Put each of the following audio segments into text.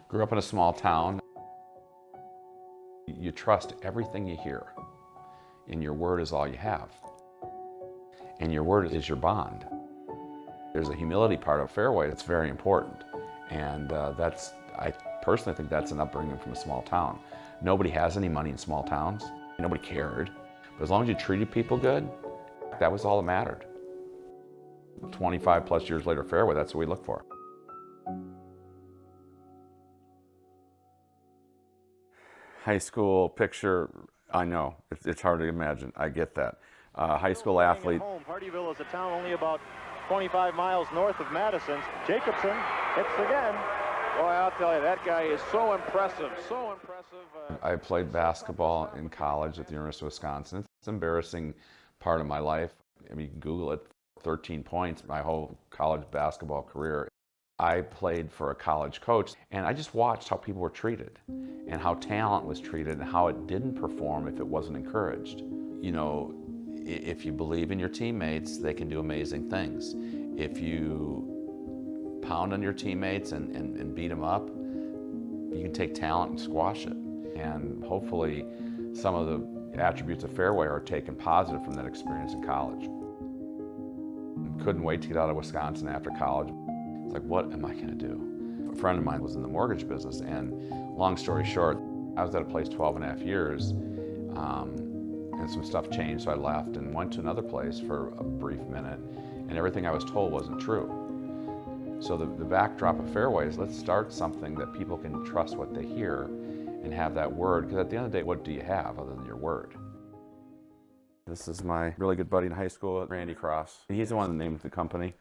Grew up in a small town. You trust everything you hear, and your word is all you have. And your word is your bond. There's a humility part of Fairway that's very important. And I personally think that's an upbringing from a small town. Nobody has any money in small towns. Nobody cared. But as long as you treated people good, that was all that mattered. 25 plus years later, Fairway, that's what we look for. High school picture, I know, it's hard to imagine. I get that. High school athlete. Hardyville is a town only about 25 miles north of Madison. Jacobson hits again. Boy, I'll tell you, that guy is so impressive, so impressive. I played basketball in college at the University of Wisconsin. It's an embarrassing part of my life. I mean, you can Google it, 13 points my whole college basketball career. I played for a college coach, and I just watched how people were treated and how talent was treated and how it didn't perform if it wasn't encouraged. You know, if you believe in your teammates, they can do amazing things. If you pound on your teammates and beat them up, you can take talent and squash it. And hopefully some of the attributes of Fairway are taken positive from that experience in college. Couldn't wait to get out of Wisconsin after college. It's like, what am I gonna do? A friend of mine was in the mortgage business, and long story short, I was at a place 12 and a half years, and some stuff changed, so I left and went to another place for a brief minute, and everything I was told wasn't true. So the backdrop of Fairway is, let's start something that people can trust what they hear and have that word, because at the end of the day, what do you have other than your word? This is my really good buddy in high school, Randy Cross. He's the one that named the company.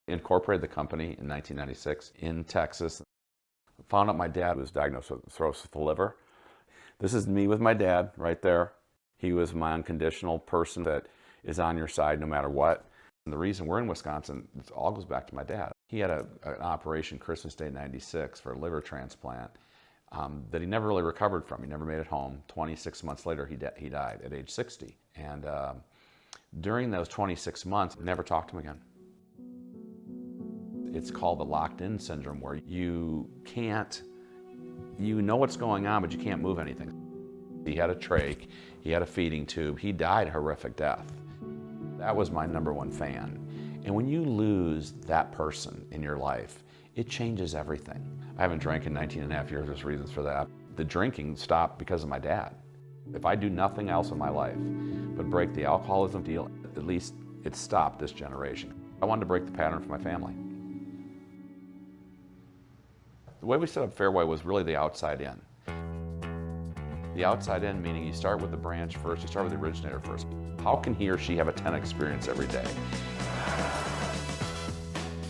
Incorporated the company in 1996 in Texas. Found out my dad was diagnosed with cirrhosis of the liver. This is me with my dad right there. He was my unconditional person that is on your side no matter what. And the reason we're in Wisconsin, it all goes back to my dad. He had an operation Christmas Day '96 for a liver transplant that he never really recovered from. He never made it home. 26 months later, he died at age 60. And during those 26 months, I never talked to him again. It's called the locked-in syndrome, where you know what's going on, but you can't move anything. He had a trach, he had a feeding tube, he died a horrific death. That was my #1 fan. And when you lose that person in your life, it changes everything. I haven't drank in 19 and a half years, there's reasons for that. The drinking stopped because of my dad. If I do nothing else in my life but break the alcoholism deal, at least it stopped this generation. I wanted to break the pattern for my family. The way we set up Fairway was really the outside in. The outside in meaning you start with the branch first, you start with the originator first. How can he or she have a 10 experience every day?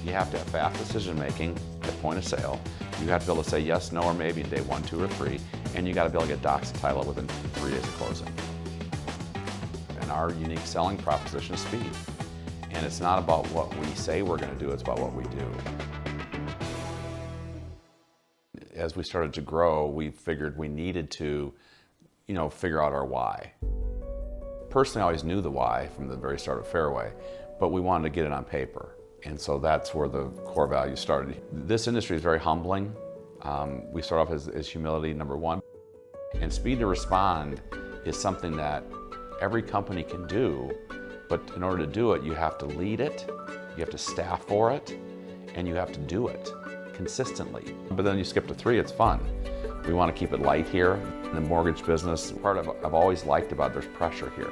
You have to have fast decision making at point of sale. You have to be able to say yes, no, or maybe in day 1, 2, or 3, and you got to be able to get docs and title within 3 days of closing. And our unique selling proposition is speed. And it's not about what we say we're going to do, it's about what we do. As we started to grow, we figured we needed to, figure out our why. Personally, I always knew the why from the very start of Fairway, but we wanted to get it on paper. And so that's where the core value started. This industry is very humbling. We start off as humility, #1. And speed to respond is something that every company can do, but in order to do it, you have to lead it, you have to staff for it, and you have to do it consistently. But then you skip to 3, it's fun. We want to keep it light here. In the mortgage business, part of I've always liked about there's pressure here.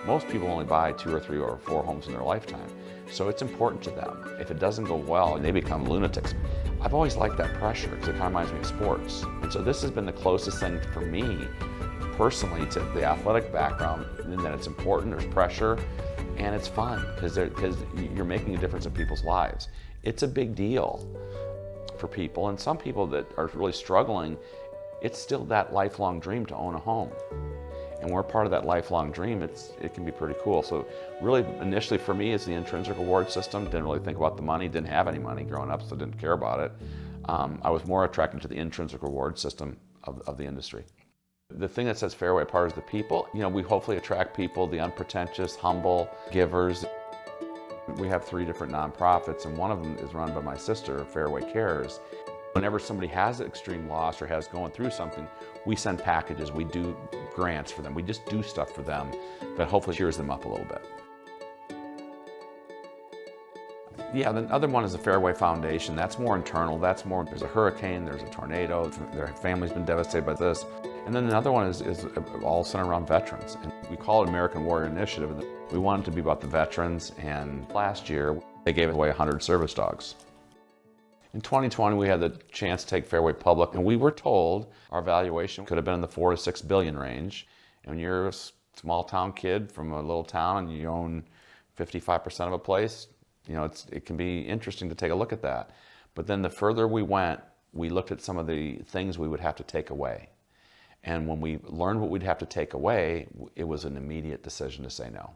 Most people only buy 2 or 3 or 4 homes in their lifetime. So it's important to them. If it doesn't go well, they become lunatics. I've always liked that pressure because it kind of reminds me of sports. And so this has been the closest thing for me personally to the athletic background, in that it's important, there's pressure, and it's fun because you're making a difference in people's lives. It's a big deal for people, and some people that are really struggling, it's still that lifelong dream to own a home. And we're part of that lifelong dream. It can be pretty cool. So really initially for me it's the intrinsic reward system. Didn't really think about the money, didn't have any money growing up, so didn't care about it. I was more attracted to the intrinsic reward system of the industry. The thing that sets Fairway apart is the people. We hopefully attract people, the unpretentious, humble, givers. We have 3 different nonprofits, and one of them is run by my sister, Fairway Cares. Whenever somebody has extreme loss or has going through something, we send packages, we do grants for them, we just do stuff for them that hopefully cheers them up a little bit. Yeah, the other one is the Fairway Foundation. That's more internal. That's more, there's a hurricane, there's a tornado, their family's been devastated by this. And then another one is all centered around veterans. And we call it American Warrior Initiative. We want it to be about the veterans, and last year they gave away 100 service dogs. In 2020, we had the chance to take Fairway public, and we were told our valuation could have been in the 4 to 6 billion range. And when you're a small town kid from a little town and you own 55% of a place, you know, it can be interesting to take a look at that. But then the further we went, we looked at some of the things we would have to take away. And when we learned what we'd have to take away, it was an immediate decision to say no.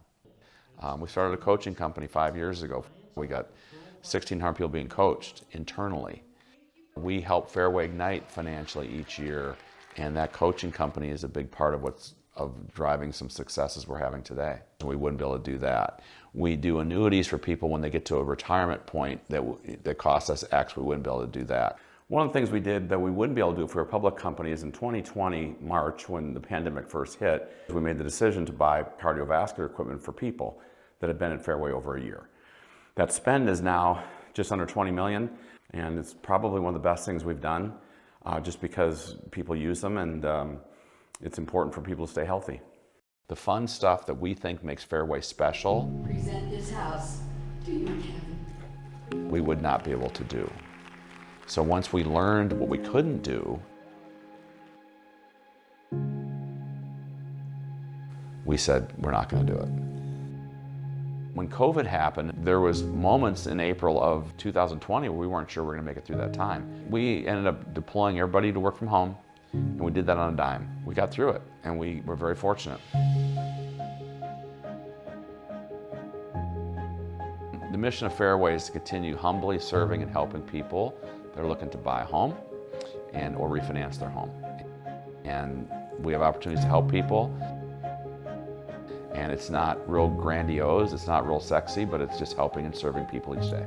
We started a coaching company 5 years ago. We got 1,600 people being coached internally. We help Fairway Ignite financially each year, and that coaching company is a big part of driving some successes we're having today. We wouldn't be able to do that. We do annuities for people when they get to a retirement point that costs us X. We wouldn't be able to do that. One of the things we did that we wouldn't be able to do if we were a public company is in 2020, March, when the pandemic first hit, we made the decision to buy cardiovascular equipment for people that had been at Fairway over a year. That spend is now just under 20 million, and it's probably one of the best things we've done just because people use them, and it's important for people to stay healthy. The fun stuff that we think makes Fairway special, present this house to you, Kevin, we would not be able to do. So once we learned what we couldn't do, we said we're not going to do it. When COVID happened, there was moments in April of 2020 where we weren't sure we were going to make it through that time. We ended up deploying everybody to work from home, and we did that on a dime. We got through it, and we were very fortunate. The mission of Fairway is to continue humbly serving and helping people that are looking to buy a home and or refinance their home. And we have opportunities to help people. And it's not real grandiose, it's not real sexy, but it's just helping and serving people each day.